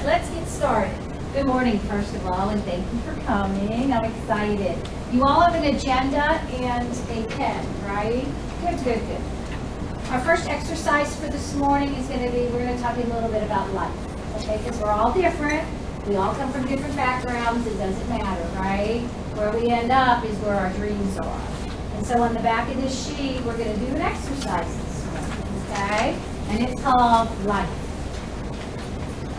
let's get started. Good morning, first of all, and thank you for coming. I'm excited. You all have an agenda and a pen, right? Good. Our first exercise for this morning is going to be, we're going to talk a little bit about life, okay? Because we're all different. We all come from different backgrounds. It doesn't matter, right? Where we end up is where our dreams are. And so on the back of this sheet, we're going to do an exercise this morning, okay? And it's called life.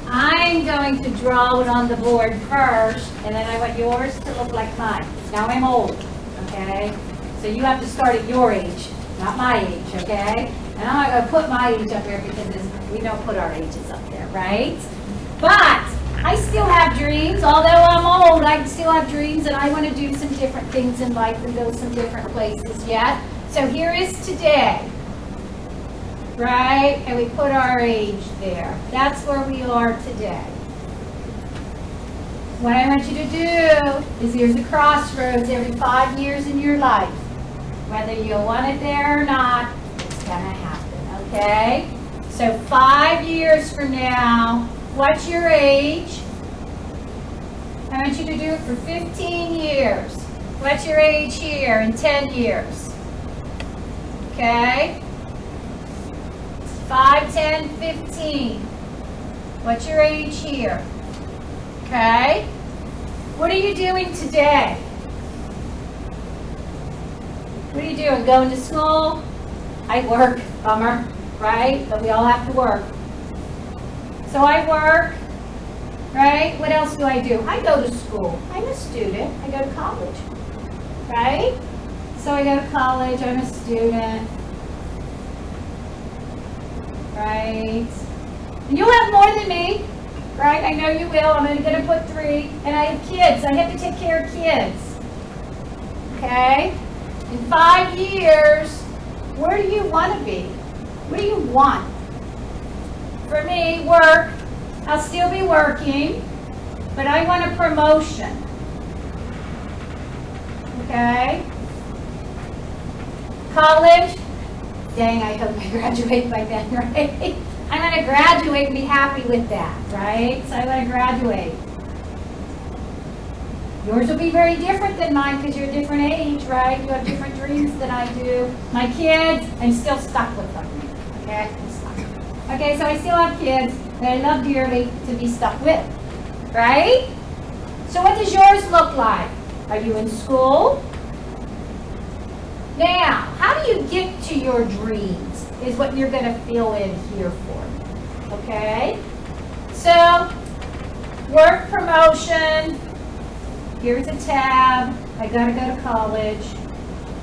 I'm going to draw it on the board first, and then I want yours to look like mine. Now I'm old, okay? So you have to start at your age, not my age, okay? And I'm not going to put my age up here because we don't put our ages up there, right? But I still have dreams. Although I'm old, I still have dreams, and I want to do some different things in life and go some different places yet. So here is today. Right? And we put our age there. That's where we are today. What I want you to do is here's a crossroads every 5 years in your life. Whether you want it there or not, it's going to happen, okay? So 5 years from now, what's your age? I want you to do it for 15 years. What's your age here in 10 years? Okay? 5, 10, 15. What's your age here? Okay? What are you doing today? What are you doing? Going to school? I work, bummer, right? But we all have to work. So I work, right? What else do? I go to school. I'm a student. I go to college, right? So I go to college. I'm a student. Right? And you'll have more than me, right? I know you will. I'm going to put 3. And I have kids. I have to take care of kids. Okay? In 5 years, where do you want to be? What do you want? For me, work. I'll still be working, but I want a promotion. Okay? College. Dang, I hope I graduate by then, right? I'm going to graduate and be happy with that, right? So I'm going to graduate. Yours will be very different than mine because you're a different age, right? You have different dreams than I do. My kids, I'm still stuck with them. Okay? I'm stuck. Okay, so I still have kids that I love dearly to be stuck with, right? So what does yours look like? Are you in school? Now, how do you get to your dreams is what you're going to fill in here for. Okay? So, work promotion. Here's a tab. I got to go to college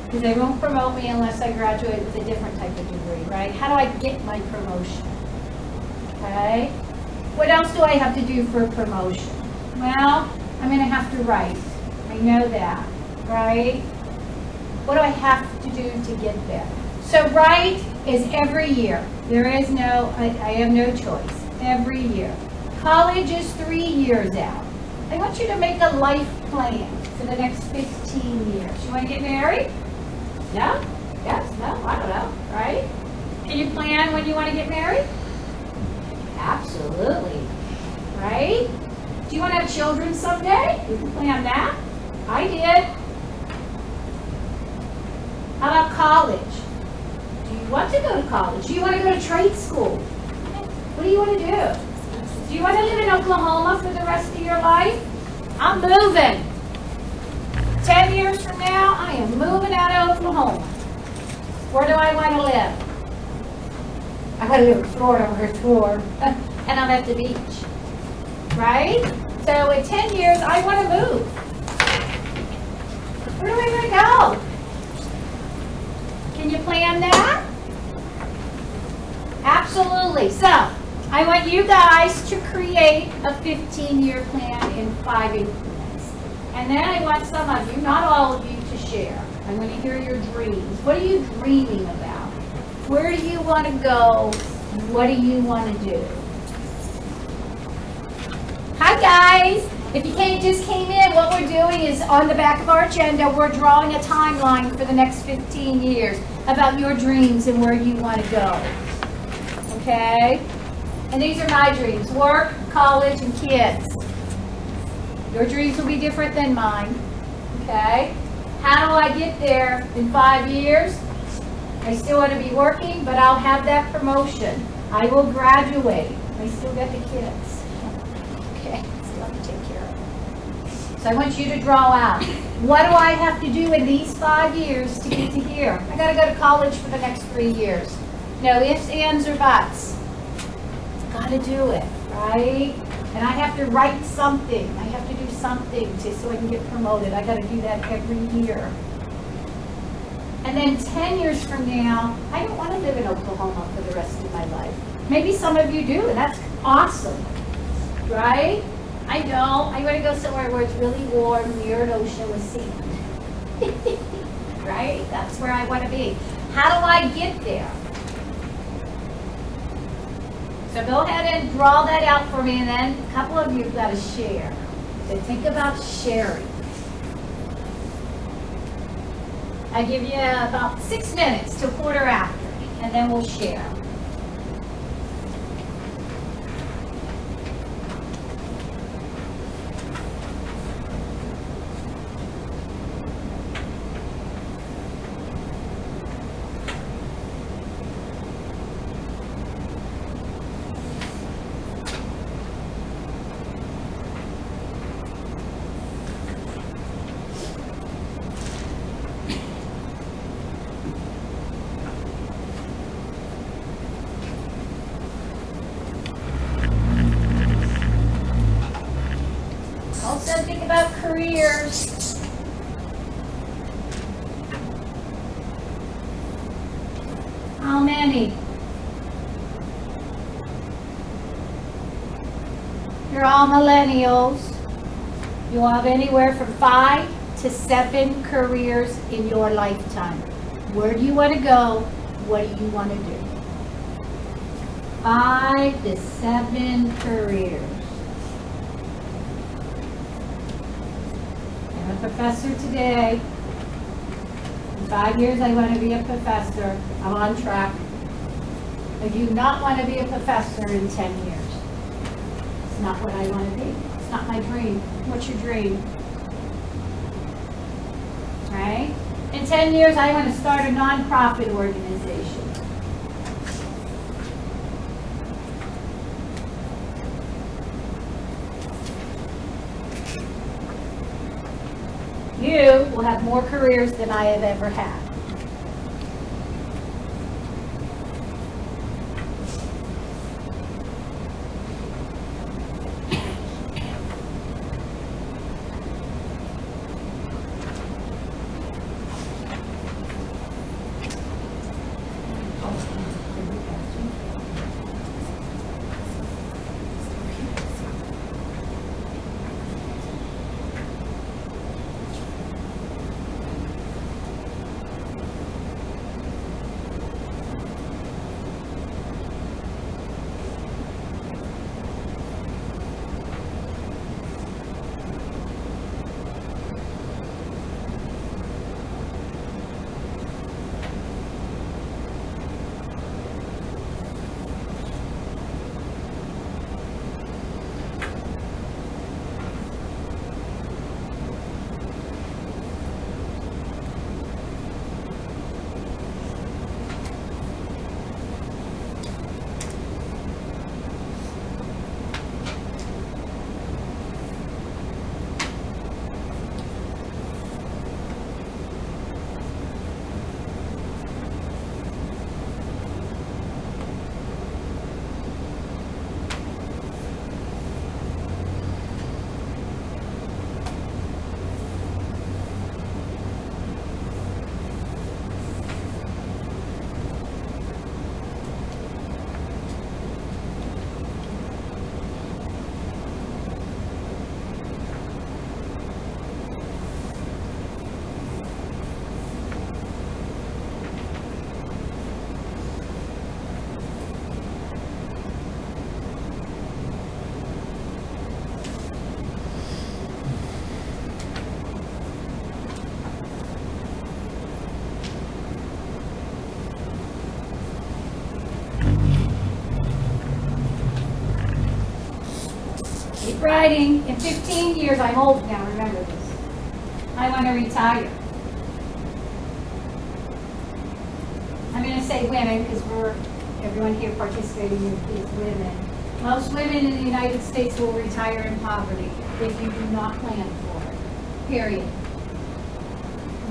because they won't promote me unless I graduate with a different type of degree, right? How do I get my promotion? Okay? What else do I have to do for a promotion? Well, I'm going to have to write. I know that, right? What do I have to do to get there? So write is every year. There is no, I have no choice. Every year. College is 3 years out. I want you to make a life plan for the next 15 years. You want to get married? No? Yes? No? I don't know. Right? Can you plan when you want to get married? Absolutely. Right? Do you want to have children someday? You can plan that. I did. How about college? Do you want to go to college? Do you want to go to trade school? What do you want to do? Do you want to live in Oklahoma for the rest of your life? I'm moving. 10 years from now, I am moving out of Oklahoma. Where do I want to live? I want to live in Florida where it's warm. And I'm at the beach. Right? So in 10 years, I want to move. Where do I want to go? Can you plan that? Absolutely. So, I want you guys to create a 15-year plan in 5 increments. And then I want some of you, not all of you, to share. I'm going to hear your dreams. What are you dreaming about? Where do you want to go? What do you want to do? Hi, guys. If you just came in, what we're doing is on the back of our agenda, we're drawing a timeline for the next 15 years about your dreams and where you want to go. Okay? And these are my dreams: work, college, and kids. Your dreams will be different than mine, okay? How do I get there in 5 years? I still want to be working, but I'll have that promotion. I will graduate. I still got the kids. Okay, still have to take care of them. So I want you to draw out. What do I have to do in these 5 years to get to here? I got to go to college for the next 3 years. No ifs, ands, or buts. Got to do it, right? And I have to write something. I have to do something so I can get promoted. I got to do that every year. And then 10 years from now, I don't want to live in Oklahoma for the rest of my life. Maybe some of you do, and that's awesome, right? I know. I want to go somewhere where it's really warm, near an ocean with sand. Right? That's where I want to be. How do I get there? So go ahead and draw that out for me, and then a couple of you have got to share. So think about sharing. I give you about 6 minutes to quarter after, and then we'll share. Also think about careers. How many? You're all millennials. You'll have anywhere from 5 to 7 careers in your lifetime. Where do you want to go? What do you want to do? 5 to 7 careers. I'm a professor today. In 5 years, I want to be a professor. I'm on track. I do not want to be a professor in 10 years. It's not what I want to be. It's not my dream. What's your dream? Right? In 10 years, I want to start a nonprofit organization. You will have more careers than I have ever had. Keep writing. In 15 years, I'm old now, remember this. I want to retire. I'm going to say women because everyone here participating is women. Most women in the United States will retire in poverty if you do not plan for it. Period.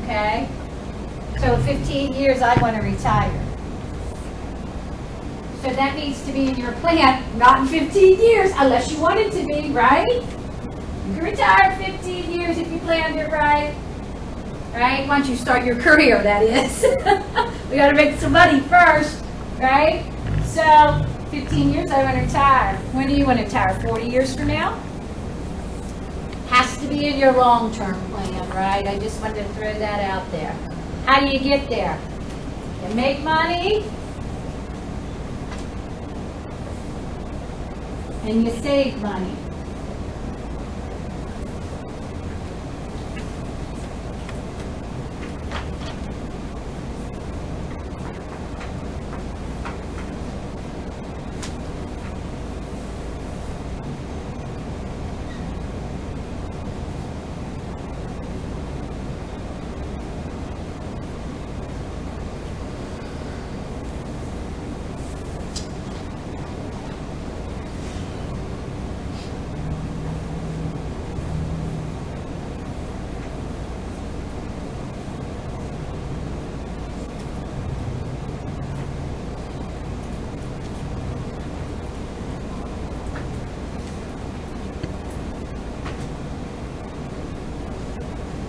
Okay? So in 15 years, I want to retire. So that needs to be in your plan, not in 15 years, unless you want it to be, right? You can retire in 15 years if you planned it right. Right? Once you start your career, that is. We got to make some money first, right? So, 15 years, I want to retire. When do you want to retire? 40 years from now? Has to be in your long-term plan, right? I just wanted to throw that out there. How do you get there? You make money, and you save money.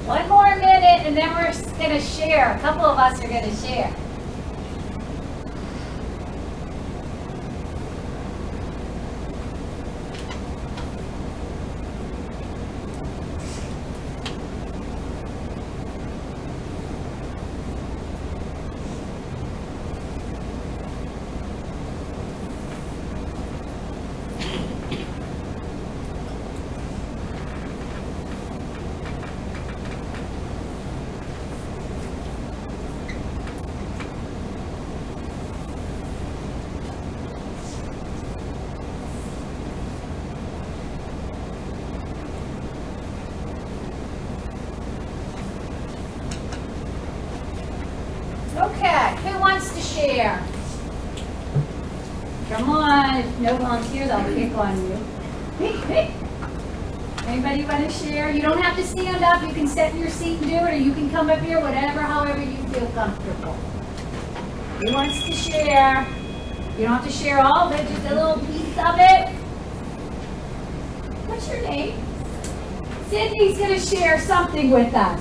One more minute and then we're going to share. A couple of us are going to share. Okay, who wants to share? Come on, if no volunteers, I'll pick on you. Anybody want to share? You don't have to stand up. You can sit in your seat and do it, or you can come up here, whatever, however you feel comfortable. Who wants to share? You don't have to share all of it, just a little piece of it. What's your name? Sydney's going to share something with us.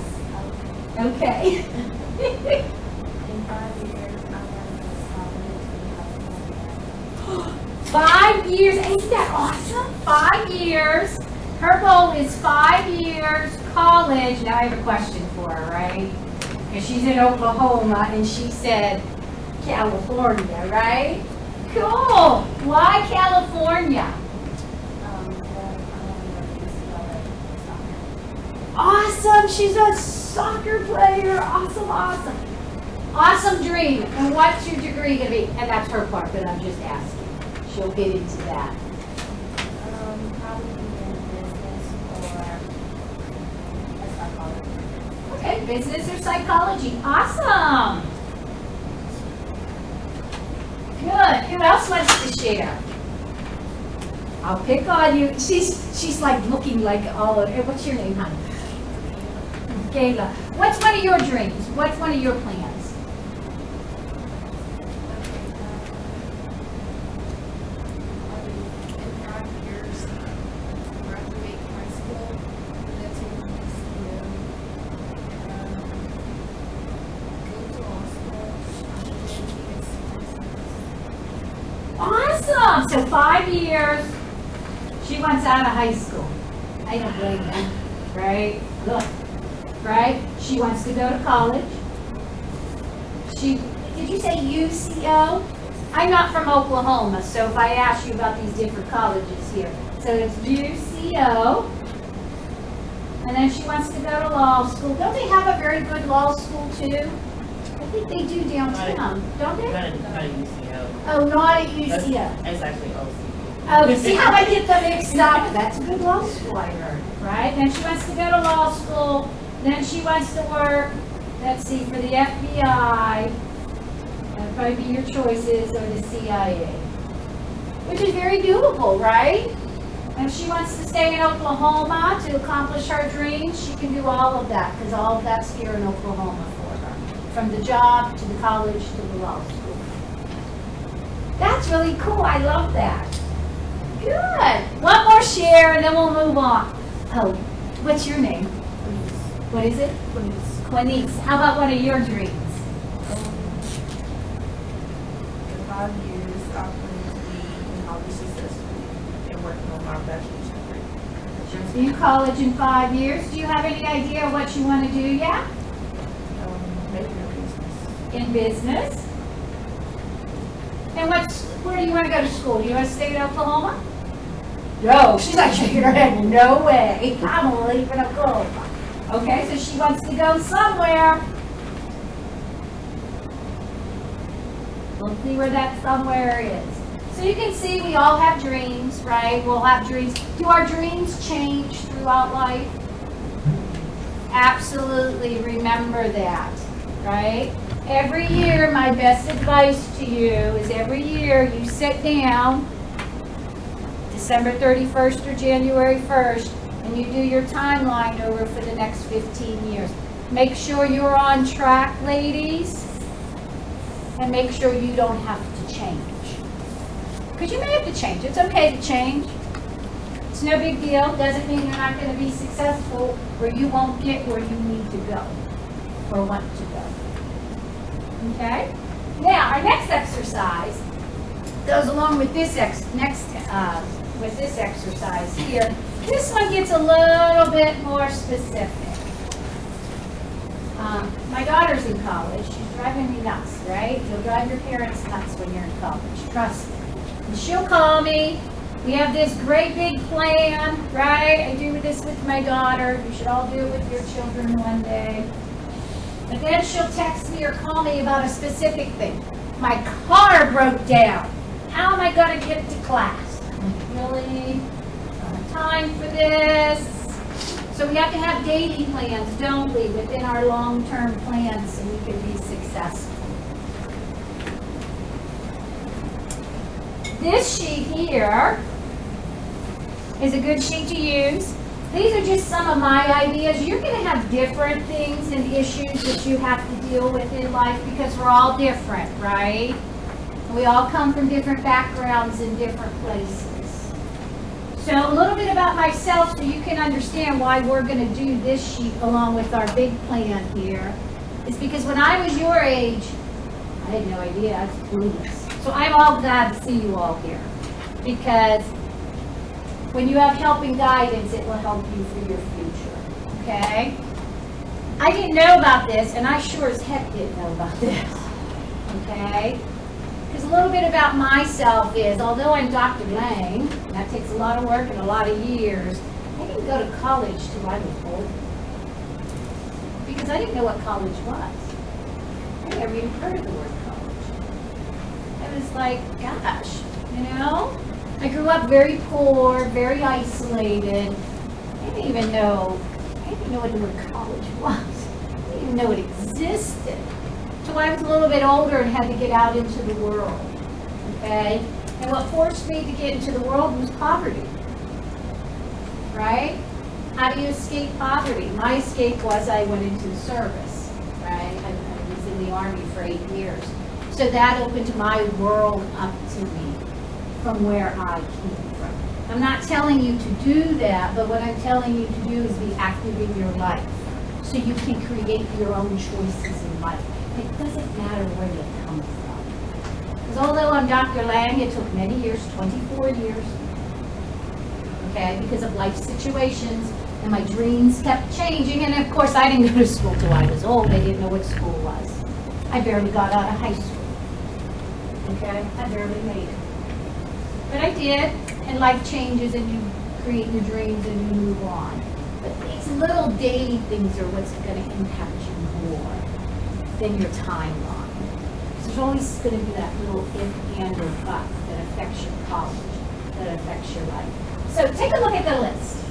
Okay. In 5 years, I want to go to college. 5 years, ain't that awesome? 5 years. Her goal is 5 years, college. Now I have a question for her, right? Because she's in Oklahoma and she said California, right? Cool. Why California? Awesome. She's a soccer player. Awesome, awesome. Awesome dream. And what's your degree going to be? And that's her part, but I'm just asking. She'll get into that. Probably in business or a psychology. Okay, business or psychology. Awesome. Good. Who else wants to share? I'll pick on you. She's like looking like all of it. What's your name, honey? Gayla. What's one of your dreams? What's one of your plans? In 5 years, graduate high school, live in PCU, go to law school, Awesome. So 5 years. She wants out of high school. I don't blame her. Right? Look. Right? She wants to go to college. Did you say UCO? I'm not from Oklahoma, so if I ask you about these different colleges here. So it's UCO. And then she wants to go to law school. Don't they have a very good law school too? I think they do downtown, don't they? Not a UCO. Oh, not at UCO. It's actually OCU. Oh, see how I get them mixed up? That's a good law school I learned, right? Then she wants to go to law school. Then she wants to work, let's see, for the FBI. That'd probably be your choices, or the CIA. Which is very doable, right? And if she wants to stay in Oklahoma to accomplish her dreams, she can do all of that, because all of that's here in Oklahoma for her. From the job, to the college, to the law school. That's really cool. I love that. Good. One more share, and then we'll move on. Oh, what's your name? What is it? Quanice. How about one of your dreams? In 5 years, I plan to be in college successfully and working on my bachelor's degree. In college in 5 years. Do you have any idea what you want to do yet? Maybe a business. In business? And where do you want to go to school? Do you want to stay in Oklahoma? No, she's like shaking her head. No way. I'm leaving Oklahoma. Okay, so she wants to go somewhere. We'll see where that somewhere is. So you can see we all have dreams, right? We'll have dreams. Do our dreams change throughout life? Absolutely, remember that, right? Every year, my best advice to you is every year you sit down, December 31st or January 1st, and you do your timeline over for the next 15 years. Make sure you're on track, ladies, and make sure you don't have to change. Because you may have to change. It's okay to change. It's no big deal. Doesn't mean you're not going to be successful or you won't get where you need to go or want to go. Okay? Now, our next exercise goes along with this with this exercise here. This one gets a little bit more specific. My daughter's in college. She's driving me nuts, right? You'll drive your parents nuts when you're in college. Trust me. And she'll call me. We have this great big plan, right? I do this with my daughter. You should all do it with your children one day. But then she'll text me or call me about a specific thing. My car broke down. How am I going to get to class? I'm like, really? I don't have time for this. So we have to have dating plans, don't we, within our long-term plans so we can be successful. This sheet here is a good sheet to use. These are just some of my ideas. You're going to have different things and issues that you have to deal with in life because we're all different, right? We all come from different backgrounds in different places. So a little bit about myself so you can understand why we're going to do this sheet along with our big plan here is because when I was your age, I had no idea. I was clueless. So I'm all glad to see you all here because when you have help and guidance, it will help you for your future, okay? I didn't know about this, and I sure as heck didn't know about this, okay? Because a little bit about myself is, although I'm Dr. Lang, and that takes a lot of work and a lot of years, I didn't go to college till I was old. Because I didn't know what college was. I never even heard of the word college. I was like, gosh, you know? I grew up very poor, very isolated. I didn't even know what the word college was. I didn't even know it existed. So I was a little bit older and had to get out into the world, okay? And what forced me to get into the world was poverty, right? How do you escape poverty? My escape was I went into the service, right? I was in the Army for 8 years. So that opened my world up to me from where I came from. I'm not telling you to do that, but what I'm telling you to do is be active in your life so you can create your own choices in life. It doesn't matter where you come from. Because although I'm Dr. Lang, it took many years, 24 years, okay, because of life situations, and my dreams kept changing, and of course I didn't go to school till I was old. I didn't know what school was. I barely got out of high school, okay? I barely made it. But I did, and life changes, and you create your dreams, and you move on. But these little daily things are what's going to impact you more than your timeline. So there's always going to be that little if, and, or but that affects your college. that affects your life. So take a look at the list,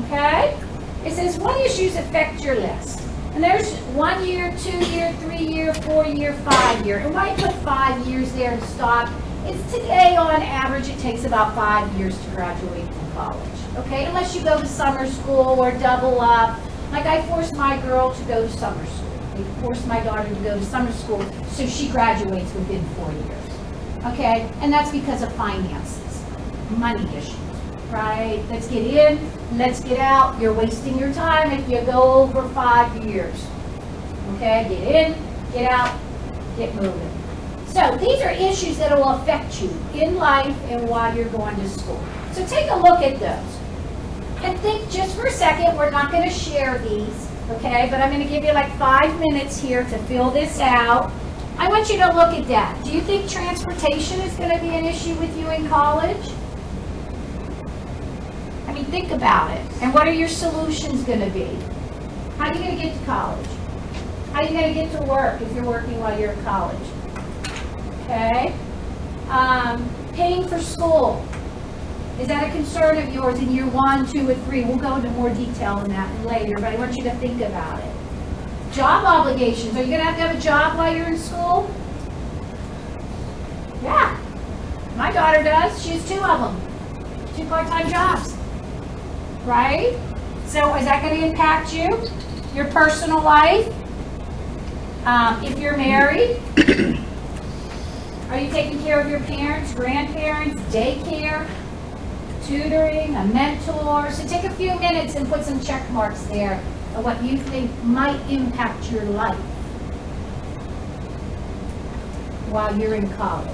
okay? It says, what issues affect your list? And there's 1 year, 2 year, 3 year, 4 year, 5 year. And why put 5 years there to stop? It's today, on average, it takes about 5 years to graduate from college, okay? Unless you go to summer school or double up. Like I forced my girl to go to summer school. They forced my daughter to go to summer school, so she graduates within 4 years, okay? And that's because of finances, money issues, right? Let's get in, let's get out. You're wasting your time if you go over 5 years, okay? Get in, get out, get moving. So these are issues that will affect you in life and while you're going to school. So take a look at those. And think just for a second, we're not going to share these, okay? But I'm going to give you like 5 minutes here to fill this out. I want you to look at that. Do you think transportation is going to be an issue with you in college? I mean, think about it. And what are your solutions going to be? How are you going to get to college? How are you going to get to work if you're working while you're in college? Okay? Paying for school. Is that a concern of yours in year 1, 2, and 3? We'll go into more detail on that later, but I want you to think about it. Job obligations. Are you going to have a job while you're in school? Yeah. My daughter does. She has 2 of them. 2 part-time jobs. Right? So is that going to impact you? Your personal life? If you're married? Are you taking care of your parents, grandparents, daycare? Tutoring, a mentor. So take a few minutes and put some check marks there of what you think might impact your life while you're in college.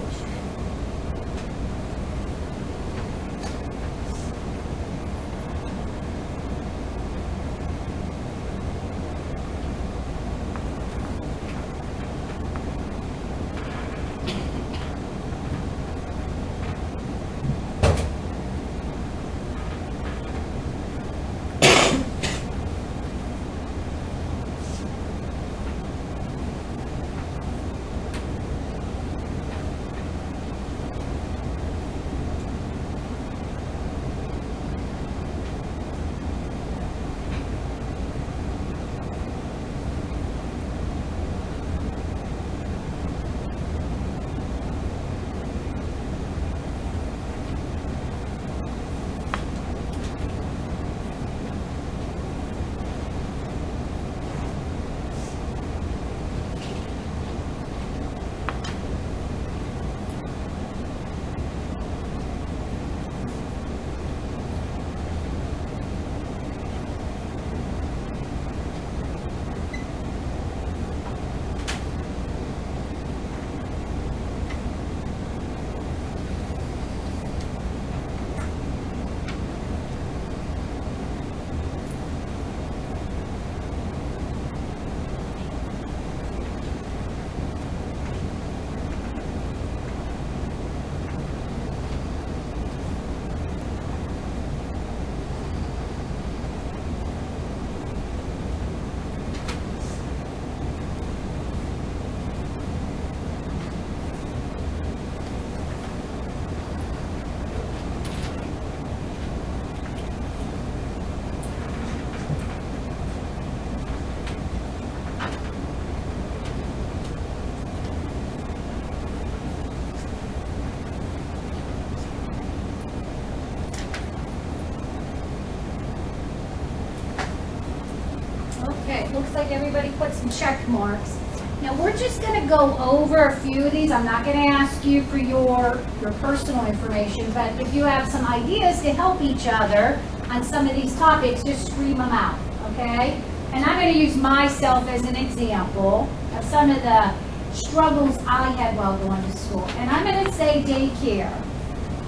Okay, looks like everybody put some check marks. Now we're just going to go over a few of these. I'm not going to ask you for your personal information, but if you have some ideas to help each other on some of these topics, just scream them out, okay? And I'm going to use myself as an example of some of the struggles I had while going to school. And I'm going to say daycare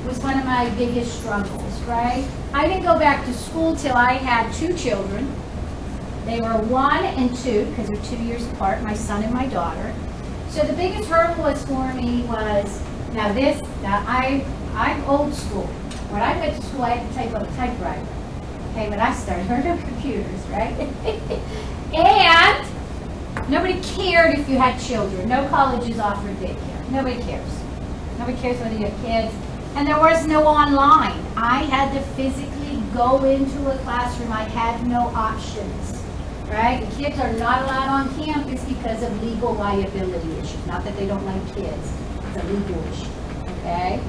was one of my biggest struggles, right? I didn't go back to school till I had 2 children. They were 1 and 2, because they're 2 years apart, my son and my daughter. So the biggest hurdle was for me was, I'm old school. When I went to school, I had to type on a typewriter. Okay, when I started, learning on computers, right? And nobody cared if you had children. No colleges offered daycare. Nobody cares. Nobody cares whether you have kids. And there was no online. I had to physically go into a classroom. I had no options, right? The kids are not allowed on campus because of legal liability issues. Not that they don't like kids, it's a legal issue, okay?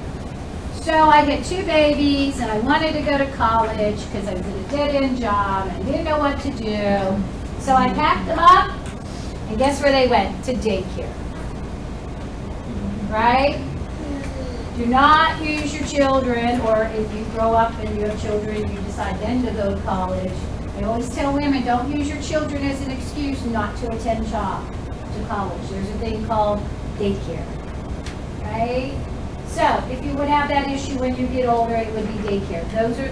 So I had 2 babies and I wanted to go to college because I was in a dead-end job and I didn't know what to do. So I packed them up and guess where they went? To daycare, right? Do not use your children, or if you grow up and you have children, you decide then to go to college. I always tell women, don't use your children as an excuse not to attend to college. There's a thing called daycare, right? So if you would have that issue when you get older, it would be daycare.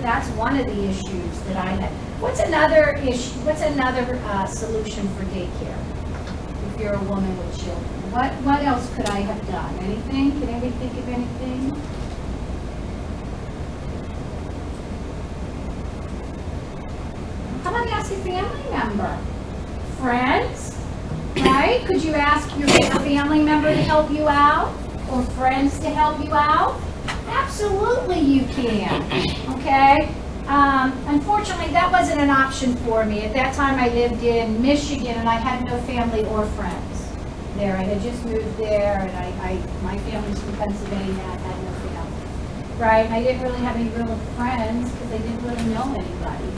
That's one of the issues that I had. What's another issue? What's another solution for daycare? If you're a woman with children, what else could I have done? Anything? Can anybody think of anything? How about ask a family member? Friends, right? Could you ask your family member to help you out? Or friends to help you out? Absolutely you can, okay? Unfortunately, that wasn't an option for me. At that time, I lived in Michigan, and I had no family or friends there. I had just moved there, and my family's from Pennsylvania. I had no family, right? And I didn't really have any real friends because I didn't really know anybody,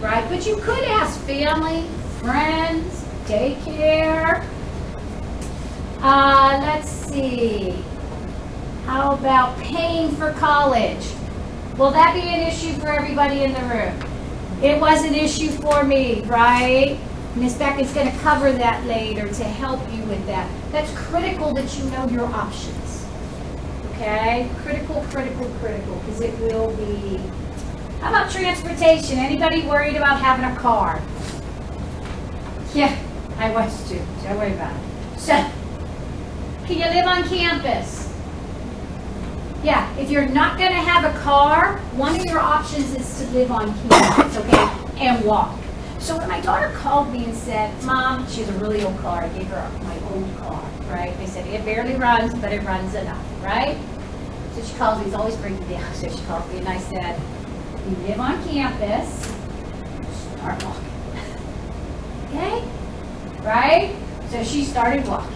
right? But you could ask family, friends, daycare. Let's see. How about paying for college? Will that be an issue for everybody in the room? It was an issue for me, right? Miss Becca's going to cover that later to help you with that. That's critical that you know your options. Okay? Critical, because it will be. How about transportation? Anybody worried about having a car? Yeah, I was too. Don't worry about it. So, can you live on campus? Yeah, if you're not going to have a car, one of your options is to live on campus, okay, and walk. So when my daughter called me and said, Mom, she has a really old car. I gave her my old car, right? I said, it barely runs, but it runs enough, right? So she calls me, it's always breaking down. So she called me and I said, you live on campus, start walking. Okay? Right? So she started walking.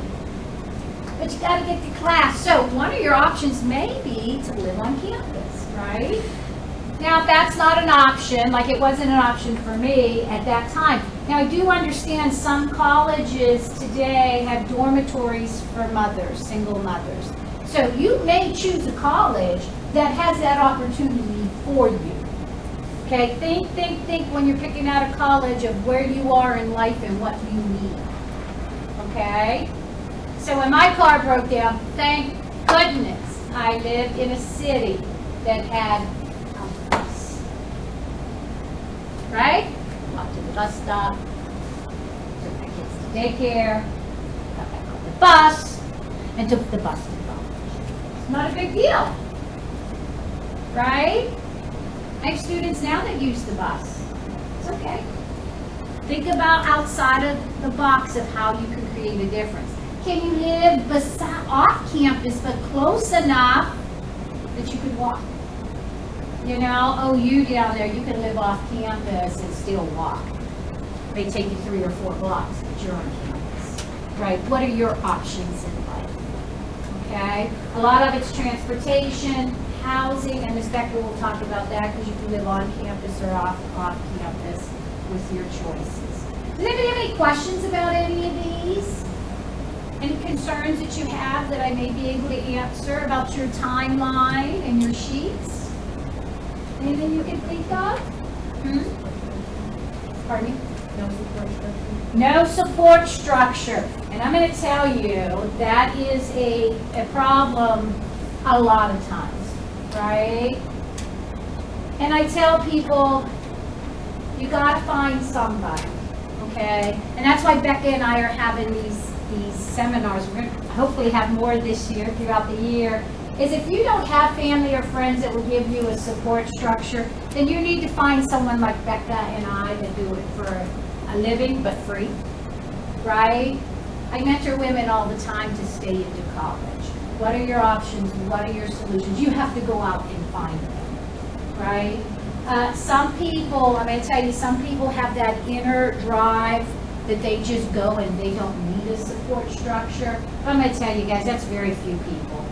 But you got to get to class. So one of your options may be to live on campus, right? Now, if that's not an option, like it wasn't an option for me at that time. Now, I do understand some colleges today have dormitories for mothers, single mothers. So you may choose a college that has that opportunity for you. Okay, think when you're picking out a college of where you are in life and what you need. Okay? So when my car broke down, thank goodness I lived in a city that had a bus. Right? Walked to the bus stop, took my kids to daycare, got back on the bus, and took the bus to college. It's not a big deal. Right? I have students now that use the bus. It's okay. Think about outside of the box of how you can create a difference. Can you live off campus but close enough that you could walk? You know, you down there, you can live off campus and still walk. It may take you 3 or 4 blocks, but you're on campus. Right? What are your options in life? Okay? A lot of it's transportation, housing, and Ms. Becker will talk about that because you can live on campus or off campus with your choices. Does anybody have any questions about any of these? Any concerns that you have that I may be able to answer about your timeline and your sheets? Anything you can think of? Pardon me? No support structure. No support structure. And I'm going to tell you, that is a problem a lot of times, right? And I tell people, you got to find somebody, okay? And that's why Becca and I are having these seminars. We're going to hopefully have more this year, throughout the year, is if you don't have family or friends that will give you a support structure, then you need to find someone like Becca and I that do it for a living, but free, right? I mentor women all the time to stay into college. What are your options? What are your solutions? You have to go out and find them, right? Some people, I'm going to tell you, some people have that inner drive that they just go and they don't need a support structure. But I'm going to tell you guys, that's very few people.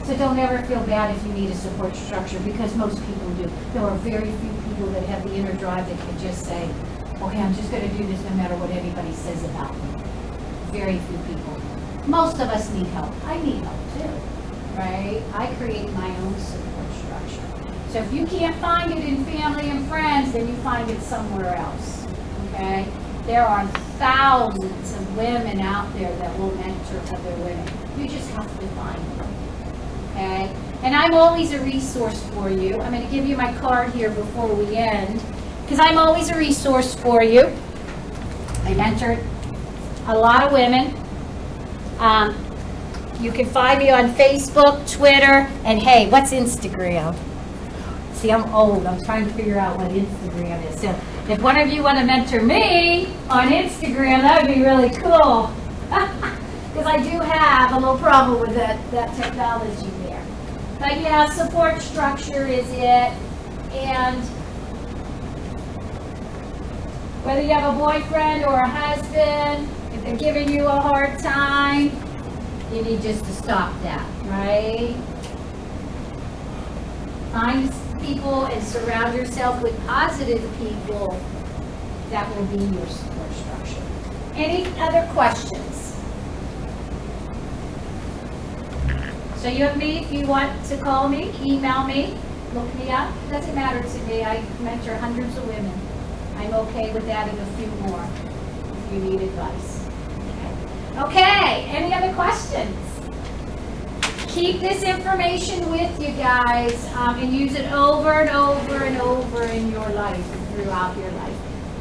So don't ever feel bad if you need a support structure, because most people do. There are very few people that have the inner drive that can just say, okay, I'm just going to do this no matter what anybody says about me. Very few people. Most of us need help. I need help too, right? I create my own support structure. So if you can't find it in family and friends, then you find it somewhere else, okay? There are thousands of women out there that will mentor other women. You just have to find them, okay? And I'm always a resource for you. I'm going to give you my card here before we end, because I'm always a resource for you. I mentored a lot of women. You can find me on Facebook, Twitter, and hey, what's Instagram? See, I'm old. I'm trying to figure out what Instagram is. So if one of you want to mentor me on Instagram, that would be really cool. Because I do have a little problem with that technology there. But yeah, support structure is it. And whether you have a boyfriend or a husband, if they're giving you a hard time, you need just to stop that, right? Find people and surround yourself with positive people that will be your support structure. Any other questions? So you have me, if you want to call me, email me, look me up. It doesn't matter to me. I mentor hundreds of women. I'm okay with adding a few more if you need advice. Okay, any other questions? Keep this information with you guys and use it over and over and over in your life, throughout your life.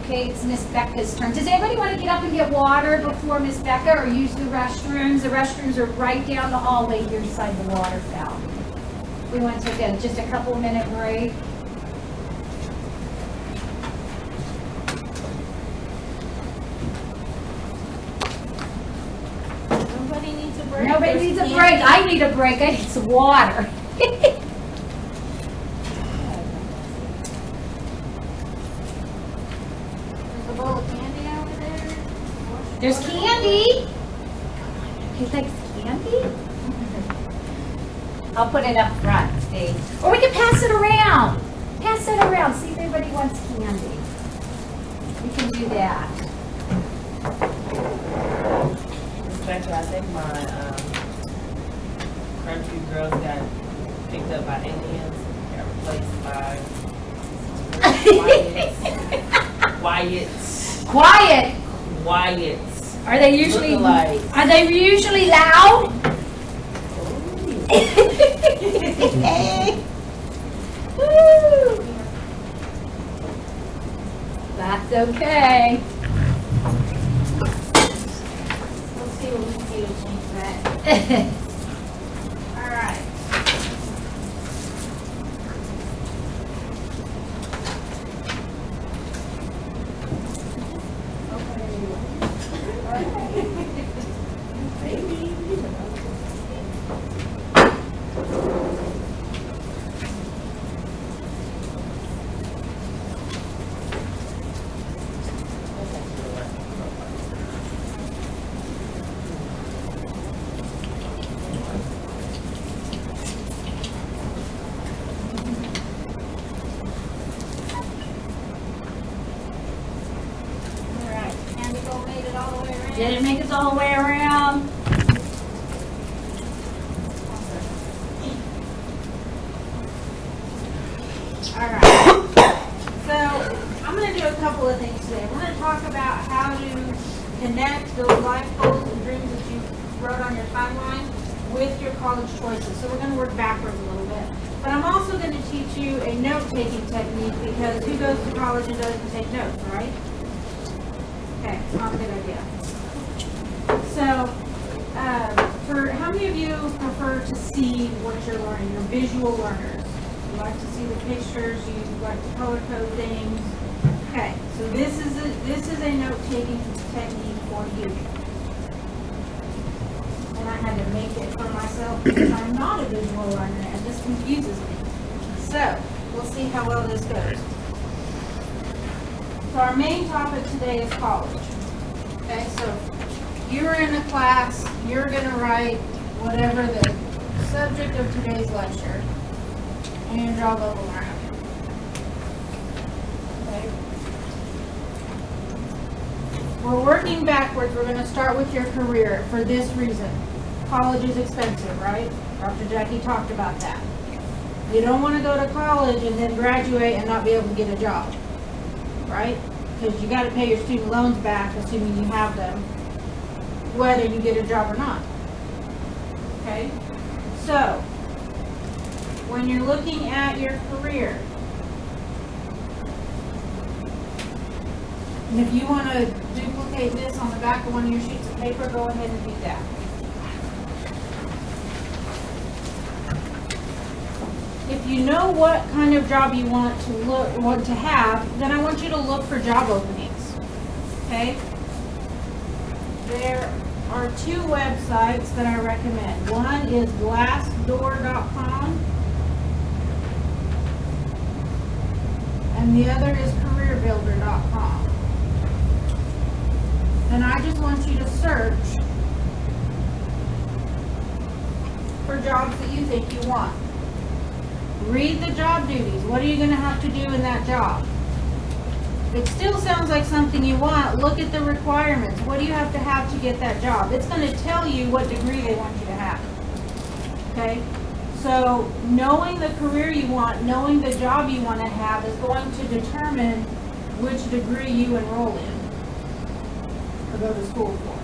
Okay, it's Miss Becca's turn. Does anybody want to get up and get water before Miss Becca, or use the restrooms? The restrooms are right down the hallway here beside the water fountain. We want to take just a couple minute break. Nobody needs a break. I need a break. I need some water. There's a bowl of candy over there. There's candy. He likes candy? I'll put it up front, see? Or we can pass it around. Pass it around. See if anybody wants candy. We can do that. Actually, I think my country girls got picked up by Indians, got replaced by Wyatt's. Are they usually Lookalikes. Are they usually loud? Woo. That's okay. Let's see what we can do to change that. All right. Did it make it all the way around? Alright, so I'm going to do a couple of things today. We're going to talk about how to connect those life goals and dreams that you wrote on your timeline with your college choices. So we're going to work backwards a little bit. But I'm also going to teach you a note-taking technique, because who goes to college and doesn't take notes, right? Okay, it's not a good idea. So, for how many of you prefer to see what you're learning? You're visual learners. You like to see the pictures. You like to color code things. Okay, so this is a note-taking technique for you. and I had to make it for myself because I'm not a visual learner, and this confuses me. So, we'll see how well this goes. So our main topic today is college. Okay, so you're in a class, you're gonna write whatever the subject of today's lecture, and you draw a bubble around it. Okay? We're working backwards. We're gonna start with your career for this reason. College is expensive, right? Dr. Jackie talked about that. You don't wanna go to college and then graduate and not be able to get a job, right? Because you gotta pay your student loans back, assuming you have them, whether you get a job or not. Okay? So, when you're looking at your career, and if you want to duplicate this on the back of one of your sheets of paper, go ahead and do that. If you know what kind of job you want to have, then I want you to look for job openings. Okay? There are two websites that I recommend. One is glassdoor.com and the other is careerbuilder.com. And I just want you to search for jobs that you think you want. Read the job duties. What are you going to have to do in that job? It still sounds like something you want. Look at the requirements. What do you have to get that job? It's going to tell you what degree they want you to have. Okay? So knowing the career you want, knowing the job you want to have is going to determine which degree you enroll in or go to school for.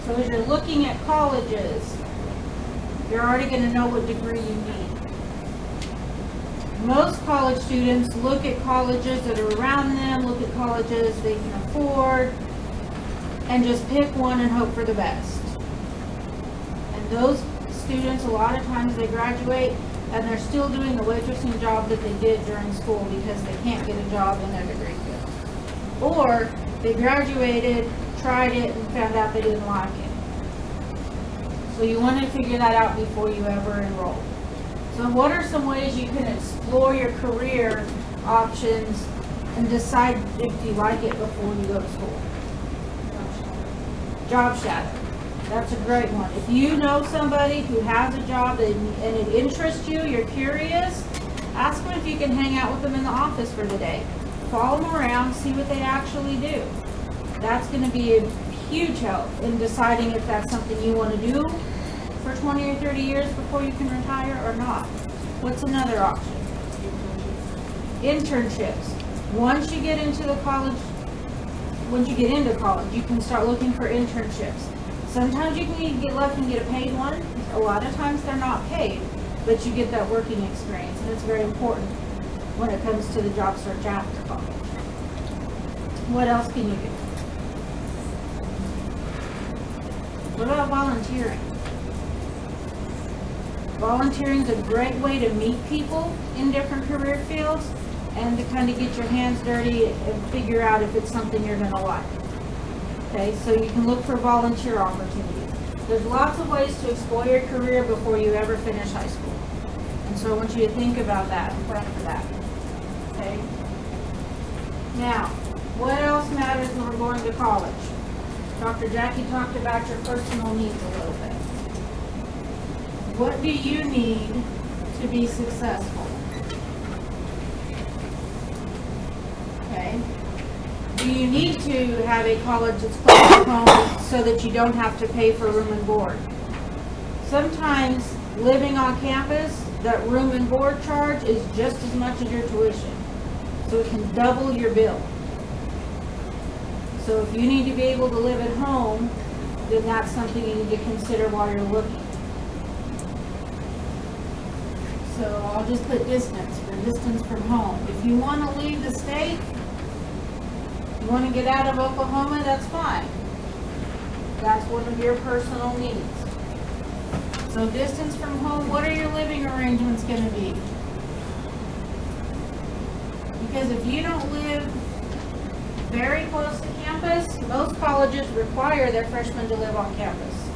So as you're looking at colleges, you're already going to know what degree you need. Most college students look at colleges that are around them, look at colleges they can afford, and just pick one and hope for the best. And those students, a lot of times they graduate and they're still doing the waitressing job that they did during school because they can't get a job in their degree field. Or they graduated, tried it, and found out they didn't like it. So you want to figure that out before you ever enroll. So what are some ways you can explore your career options and decide if you like it before you go to school? Job shadow. That's a great one. If you know somebody who has a job and it interests you, you're curious, ask them if you can hang out with them in the office for the day. Follow them around, see what they actually do. That's going to be a huge help in deciding if that's something you want to do for 20 or 30 years before you can retire or not. What's another option? Internships. Once you get into college, you can start looking for internships. Sometimes you can get lucky and get a paid one. A lot of times they're not paid, but you get that working experience, and it's very important when it comes to the job search after college. What else can you do? What about volunteering? Volunteering is a great way to meet people in different career fields and to kind of get your hands dirty and figure out if it's something you're going to like. Okay, so you can look for volunteer opportunities. There's lots of ways to explore your career before you ever finish high school. And so I want you to think about that and plan for that. Okay? Now, what else matters when we're going to college? Dr. Jackie talked about your personal needs a little bit. What do you need to be successful? Okay. Do you need to have a college that's close to home so that you don't have to pay for room and board? Sometimes living on campus, that room and board charge is just as much as your tuition. So it can double your bill. So if you need to be able to live at home, then that's something you need to consider while you're looking. So I'll just put distance from home. If you want to leave the state, you want to get out of Oklahoma, that's fine. That's one of your personal needs. So distance from home, what are your living arrangements going to be? Because if you don't live very close to campus, most colleges require their freshmen to live on campus.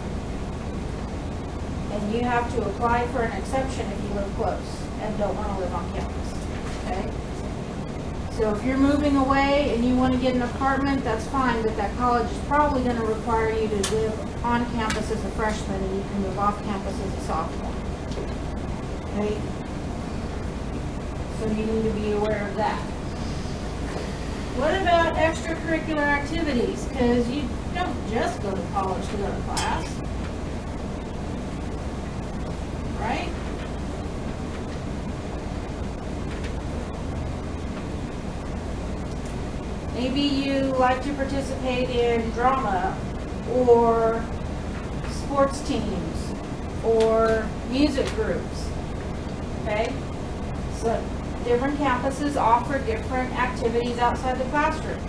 And you have to apply for an exception if you live close and don't want to live on campus, okay? So if you're moving away and you want to get an apartment, that's fine, but that college is probably going to require you to live on campus as a freshman and you can move off campus as a sophomore. Okay? So you need to be aware of that. What about extracurricular activities? Because you don't just go to college to go to class, right? Maybe you like to participate in drama or sports teams or music groups, okay? So different campuses offer different activities outside the classroom.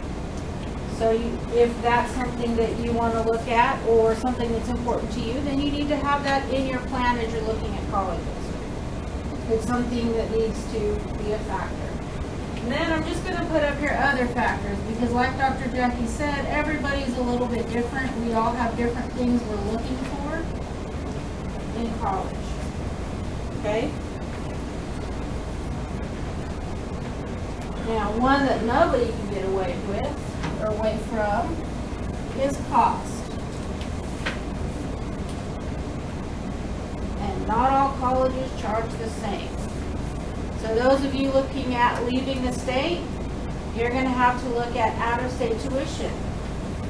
So if that's something that you want to look at or something that's important to you, then you need to have that in your plan as you're looking at colleges. It's something that needs to be a factor. And then I'm just going to put up here other factors because like Dr. Jackie said, everybody's a little bit different. We all have different things we're looking for in college. Okay? Now, one that nobody can get away with or away from is cost. And not all colleges charge the same. So those of you looking at leaving the state, you're going to have to look at out-of-state tuition.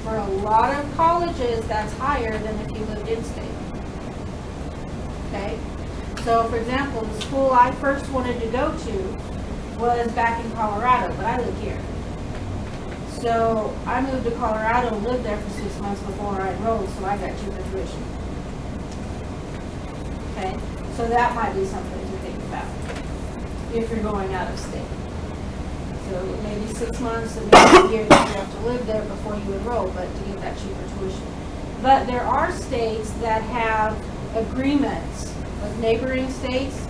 For a lot of colleges, that's higher than if you lived in-state. Okay? So, for example, the school I first wanted to go to was back in Colorado, but I live here. So I moved to Colorado and lived there for 6 months before I enrolled, so I got cheaper tuition. Okay? So that might be something to think about if you're going out of state. So maybe 6 months and maybe a year that you have to live there before you enroll, but to get that cheaper tuition. But there are states that have agreements with neighboring states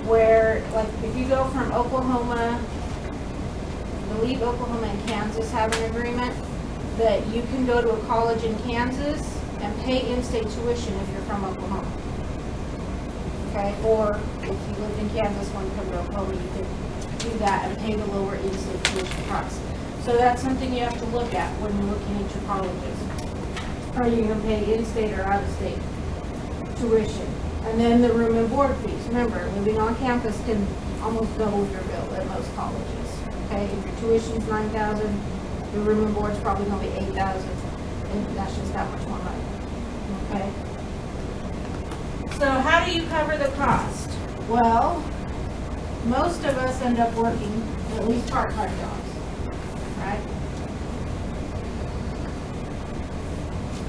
where, like, if you go from Oklahoma, I believe Oklahoma and Kansas have an agreement that you can go to a college in Kansas and pay in-state tuition if you're from Oklahoma. Okay, or if you lived in Kansas when you come to Oklahoma, you could do that and pay the lower in-state tuition price. So that's something you have to look at when you're looking at your colleges. Are you going to pay in-state or out-of-state tuition? And then the room and board fees. Remember, living on campus can almost double your bill at most colleges. Okay, if your tuition's $9,000, your room and board's probably going to be $8,000, and that's just that much more money. Okay. So how do you cover the cost? Well, most of us end up working at least part-time jobs, right?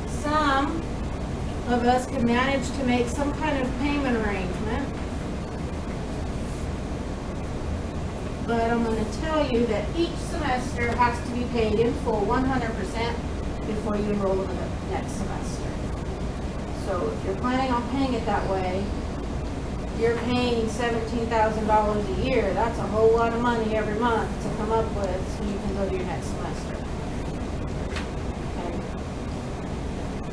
Some of us can manage to make some kind of payment arrangement. But I'm going to tell you that each semester has to be paid in full 100% before you enroll in the next semester. So if you're planning on paying it that way, you're paying $17,000 a year. That's a whole lot of money every month to come up with so you can go to your next semester. Okay.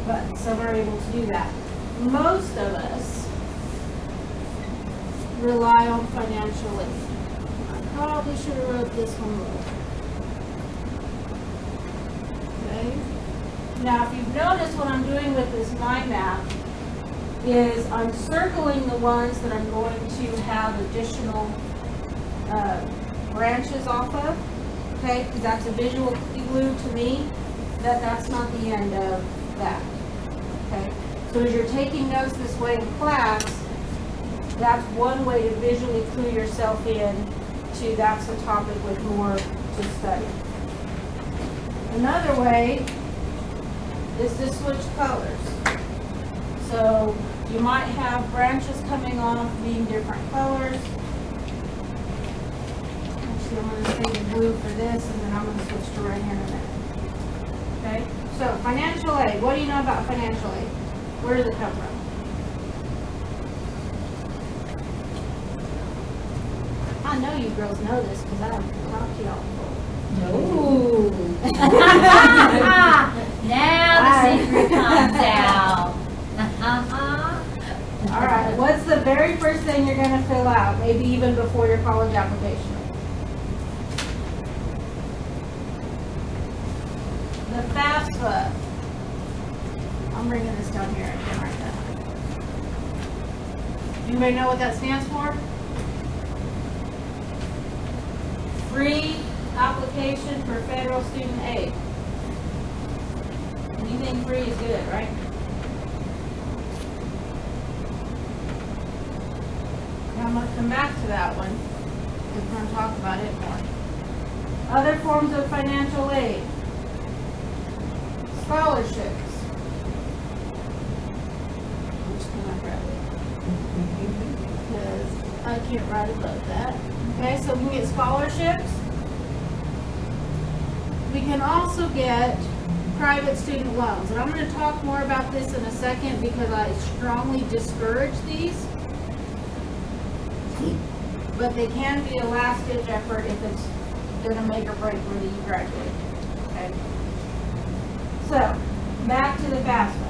But some are able to do that. Most of us rely on financial aid. I probably should have wrote this one more. Okay. Now, if you've noticed what I'm doing with this mind map is I'm circling the ones that I'm going to have additional branches off of, okay, because that's a visual clue to me that that's not the end of that, okay. So as you're taking notes this way in class, that's one way to visually clue yourself in to that's a topic with more to study. Another way is to switch colors. So you might have branches coming off being different colors. Actually, I'm going to say the blue for this, and then I'm going to switch to red here in a minute. Okay? So financial aid. What do you know about financial aid? Where does it come from? I know you girls know this because I don't talk to y'all No. Now the secret comes out. All right, what's the very first thing you're gonna fill out, maybe even before your college application? The FAFSA. I'm bringing this down here, I can write that. Anybody know what that stands for? Free application for federal student aid. Anything free is good, right? Now I'm gonna come back to that one, because we're gonna talk about it more. Other forms of financial aid. Scholarships. I'm just gonna grab it. Because I can't write above that. Okay, so we can get scholarships. We can also get private student loans. And I'm going to talk more about this in a second because I strongly discourage these. But they can be a last-ditch effort if it's going to make or break whether you graduate. Okay? So, back to the FAFSA.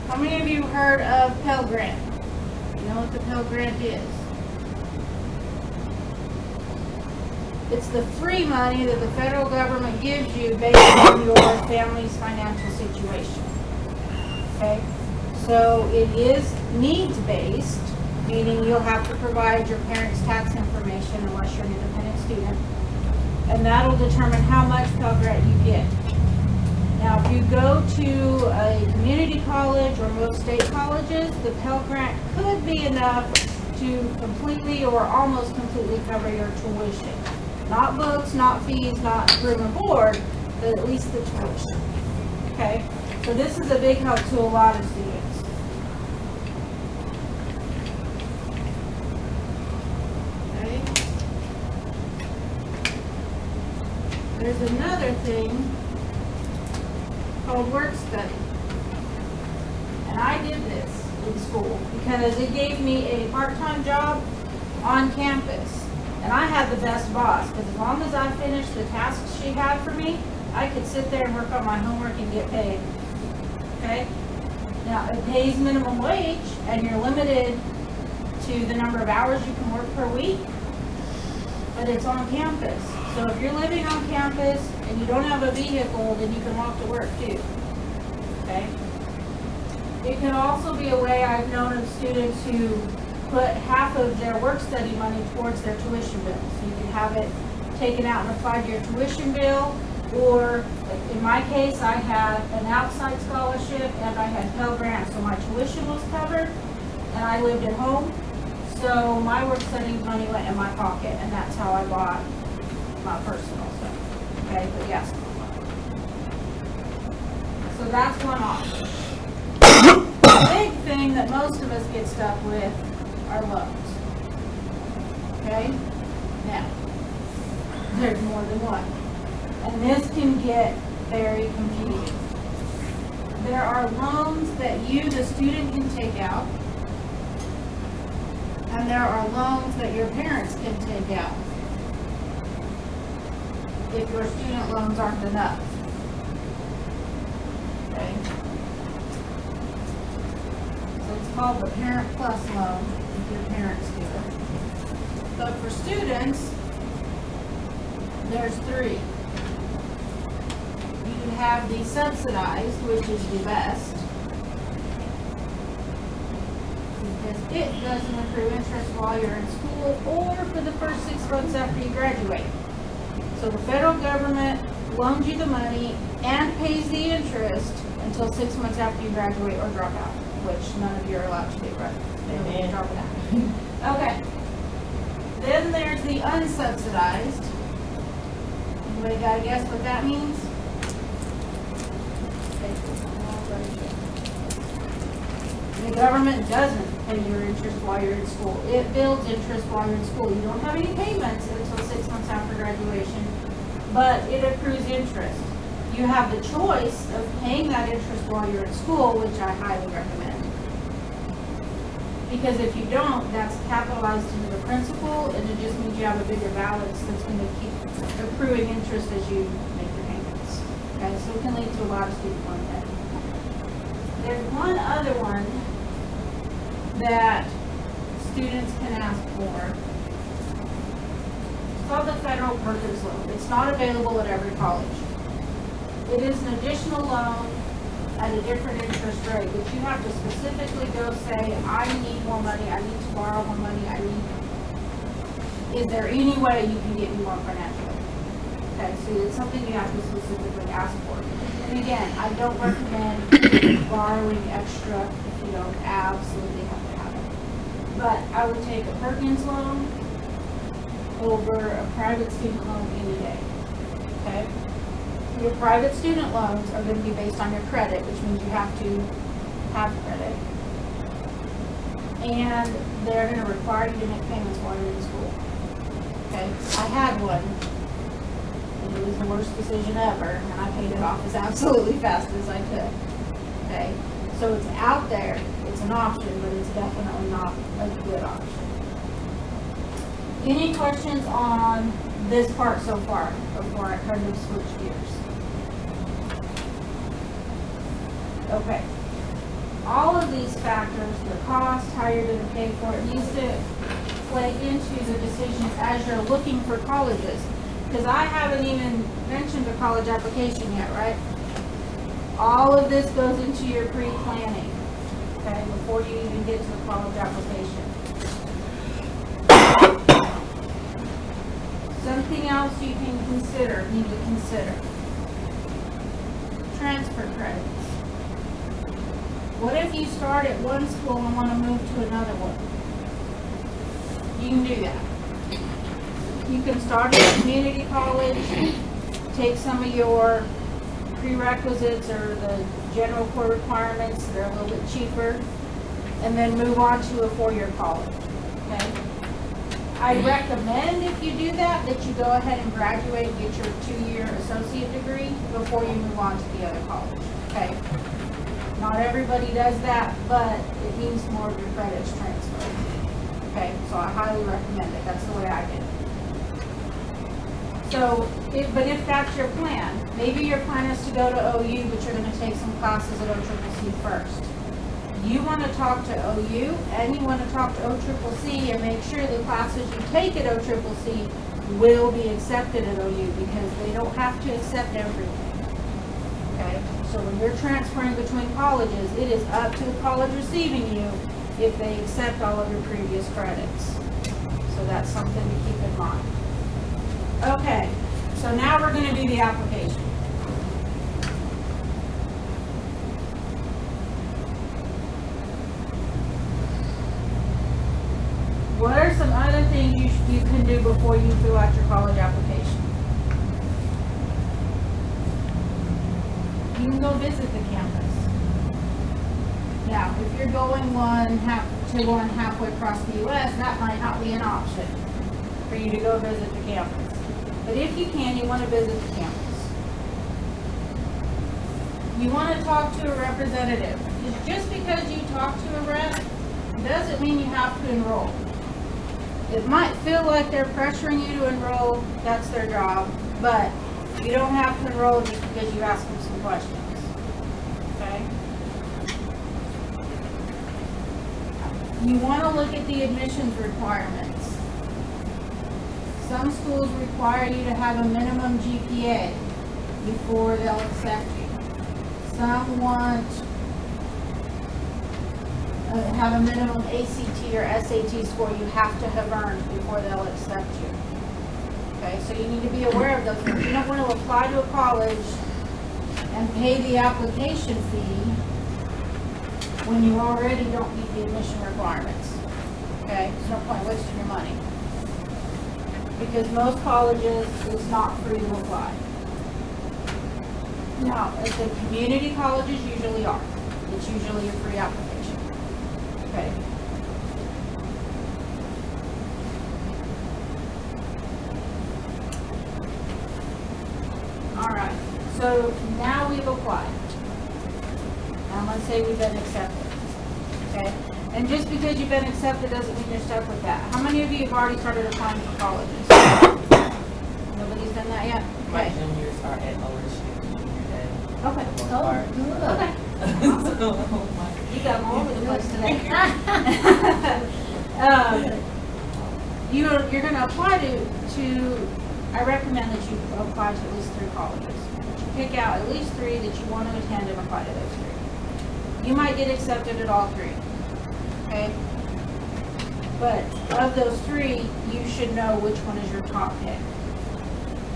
How many of you heard of Pell Grant? You know what the Pell Grant is? It's the free money that the federal government gives you based on your family's financial situation. Okay? So it is needs-based, meaning you'll have to provide your parents' tax information unless you're an independent student. And that'll determine how much Pell Grant you get. Now, if you go to a community college or most state colleges, the Pell Grant could be enough to completely or almost completely cover your tuition. Not books, not fees, not room and board, but at least the tuition. Okay? So this is a big help to a lot of students. Okay? There's another thing called work study. And I did this in school because it gave me a part-time job on campus. And I had the best boss, because as long as I finished the tasks she had for me, I could sit there and work on my homework and get paid. Okay? Now, it pays minimum wage, and you're limited to the number of hours you can work per week, but it's on campus. So if you're living on campus and you don't have a vehicle, then you can walk to work too. Okay? It can also be a way I've known of students who put half of their work study money towards their tuition bill. So you can have it taken out and applied to your tuition bill, or in my case, I had an outside scholarship and I had Pell Grant, so my tuition was covered and I lived at home. So my work study money went in my pocket, and that's how I bought my personal stuff. Okay, but yes. So that's one option. The big thing that most of us get stuck with are loans. Okay? Now, there's more than one. And this can get very confusing. There are loans that you, the student, can take out. And there are loans that your parents can take out if your student loans aren't enough. Okay? So it's called the Parent Plus loan if your parents do it. But for students, there's three. You have the subsidized, which is the best, because it doesn't accrue interest while you're in school or for the first 6 months after you graduate. So the federal government loans you the money and pays the interest until 6 months after you graduate or drop out, which none of you are allowed to do, right? They drop it out. Okay. Then there's the unsubsidized. Anybody got a guess what that means? The government doesn't pay your interest while you're in school. It builds interest while you're in school. You don't have any payments until 6 months after graduation, but it accrues interest. You have the choice of paying that interest while you're in school, which I highly recommend. Because if you don't, that's capitalized into the principal, and it just means you have a bigger balance that's gonna keep accruing interest as you make your payments. Okay, so it can lead to a lot of student loan debt. There's one other one that students can ask for. It's called the federal Perkins loan. It's not available at every college. It is an additional loan at a different interest rate, but you have to specifically go say, I need more money, I need to borrow more money, is there any way you can get me more financially? Okay, so it's something you have to specifically ask for. And again, I don't recommend borrowing extra if you don't absolutely have to have it. But I would take a Perkins loan over a private student loan any day, okay? Your private student loans are going to be based on your credit, which means you have to have credit. And they're going to require you to make payments while you're in school. Okay? I had one, and it was the worst decision ever, and I paid it off as absolutely fast as I could. Okay? So it's out there, it's an option, but it's definitely not a good option. Any questions on this part so far before I kind of switch gears? Okay. All of these factors, the cost, how you're going to pay for it, needs to play into the decisions as you're looking for colleges. Because I haven't even mentioned a college application yet, right? All of this goes into your pre-planning, okay, before you even get to the college application. Something else you can need to consider. Transfer credits. What if you start at one school and want to move to another one? You can do that. You can start at a community college, take some of your prerequisites or the general core requirements that are a little bit cheaper, and then move on to a four-year college, okay? I recommend if you do that you go ahead and graduate and get your 2-year associate degree before you move on to the other college, okay? Not everybody does that, but it means more of your credits transferred. Okay, so I highly recommend it. That's the way I did it. So, but if that's your plan, maybe your plan is to go to OU, but you're going to take some classes at OCCC first. You want to talk to OU, and you want to talk to OCCC and make sure the classes you take at OCCC will be accepted at OU, because they don't have to accept everything. Okay, so when you're transferring between colleges, it is up to the college receiving you if they accept all of your previous credits. So that's something to keep in mind. Okay, so now we're going to do the application. What are some other things you can do before you fill out your college application? You can go visit the campus. Now, if you're going one halfway across the U.S., that might not be an option for you to go visit the campus. But if you can, you want to visit the campus. You want to talk to a representative. Just because you talk to a rep doesn't mean you have to enroll. It might feel like they're pressuring you to enroll. That's their job. But you don't have to enroll just because you ask them some questions. Okay? You want to look at the admissions requirements. Some schools require you to have a minimum GPA before they'll accept you. Some want have a minimum ACT or SAT score you have to have earned before they'll accept you. Okay, so you need to be aware of those things. You don't want to apply to a college and pay the application fee when you already don't meet the admission requirements. Okay, there's no point wasting your money. Because most colleges, it's not free to apply. Now, the community colleges usually are. It's usually a free application. Okay. All right. So now we've applied. Now let's say we've been accepted. Okay. And just because you've been accepted doesn't mean you're stuck with that. How many of you have already started applying for colleges? Nobody's done that yet? My Okay. juniors are at OSU junior day. Okay. for the most part. Okay. So, oh my. You got them all over the place today. You're going to apply to, I recommend that you apply to at least 3 colleges. Pick out at least 3 that you want to attend and apply to those 3. You might get accepted at all 3. Okay? But of those 3, you should know which one is your top pick.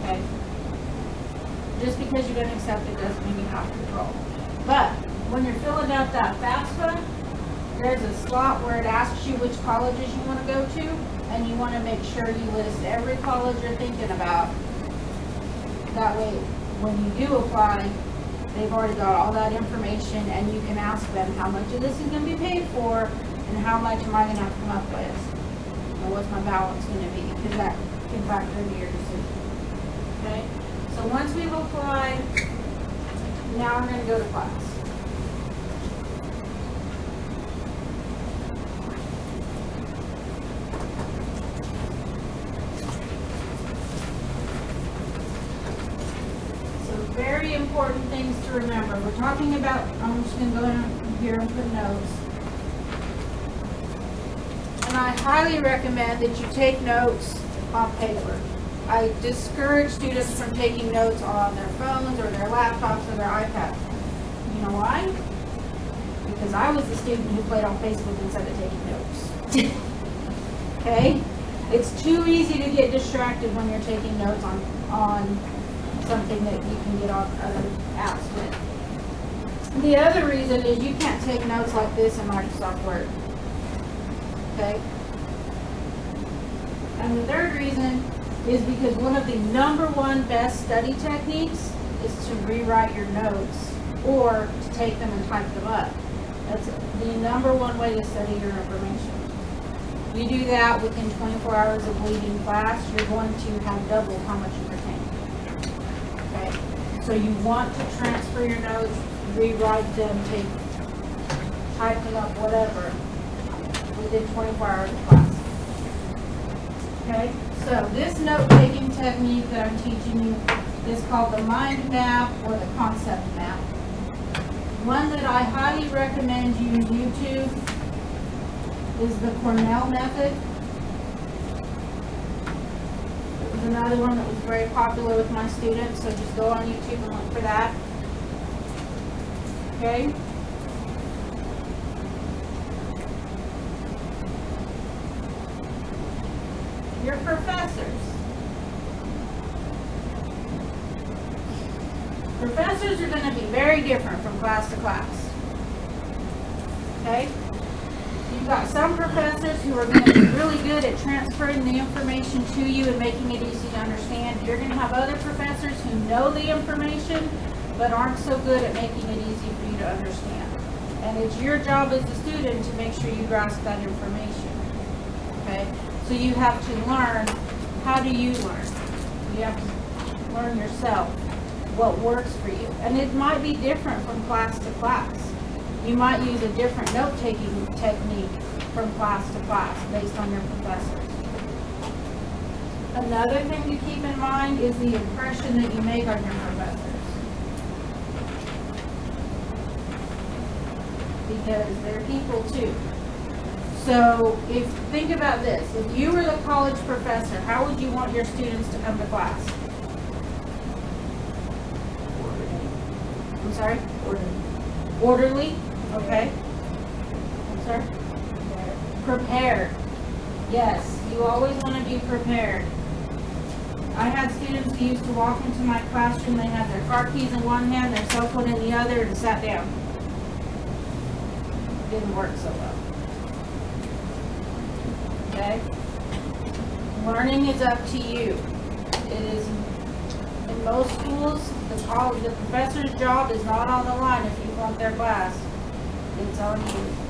Okay? Just because you've been accepted doesn't mean you have to enroll. But when you're filling out that FAFSA, there's a slot where it asks you which colleges you want to go to, and you want to make sure you list every college you're thinking about. That way, when you do apply, they've already got all that information, and you can ask them how much of this is going to be paid for, and how much am I going to have to come up with, and what's my balance going to be, because that can factor into your decision. Okay? So once we've applied, now we're going to go to class. Very important things to remember. We're talking about, I'm just going to go in here and put notes. And I highly recommend that you take notes on paper. I discourage students from taking notes on their phones or their laptops or their iPads. You know why? Because I was the student who played on Facebook instead of taking notes. Okay? It's too easy to get distracted when you're taking notes on something that you can get on other apps with. The other reason is you can't take notes like this in Microsoft Word. Okay? And the third reason is because one of the #1 best study techniques is to rewrite your notes or to take them and type them up. That's the #1 way to study your information. You do that within 24 hours of leaving class, you're going to have double how much you retain. Okay, so you want to transfer your notes, rewrite them, type them up, whatever, within 24 hours of class. Okay, so this note-taking technique that I'm teaching you is called the mind map or the concept map. One that I highly recommend you use YouTube is the Cornell method. Another one that was very popular with my students, so just go on YouTube and look for that. Okay? Your professors. Professors are going to be very different from class to class. Okay? You've got some professors who are going to be really good at transferring the information to you and making it easy to understand. You're going to have other professors who know the information but aren't so good at making it easy for you to understand. And it's your job as a student to make sure you grasp that information. Okay? So you have to learn, how do you learn? You have to learn yourself what works for you. And it might be different from class to class. You might use a different note-taking technique from class to class based on your professors. Another thing to keep in mind is the impression that you make on your professors. Because they're people too. So think about this. If you were the college professor, how would you want your students to come to class? I'm sorry? Orderly? Okay. I'm sorry? Prepared. Yes, you always want to be prepared. I had students who used to walk into my classroom, they had their car keys in one hand, their cell phone in the other, and sat down. Didn't work so well. Okay? Learning is up to you. It is, in most schools, the professor's job is not on the line if you flunk their class. It's on you.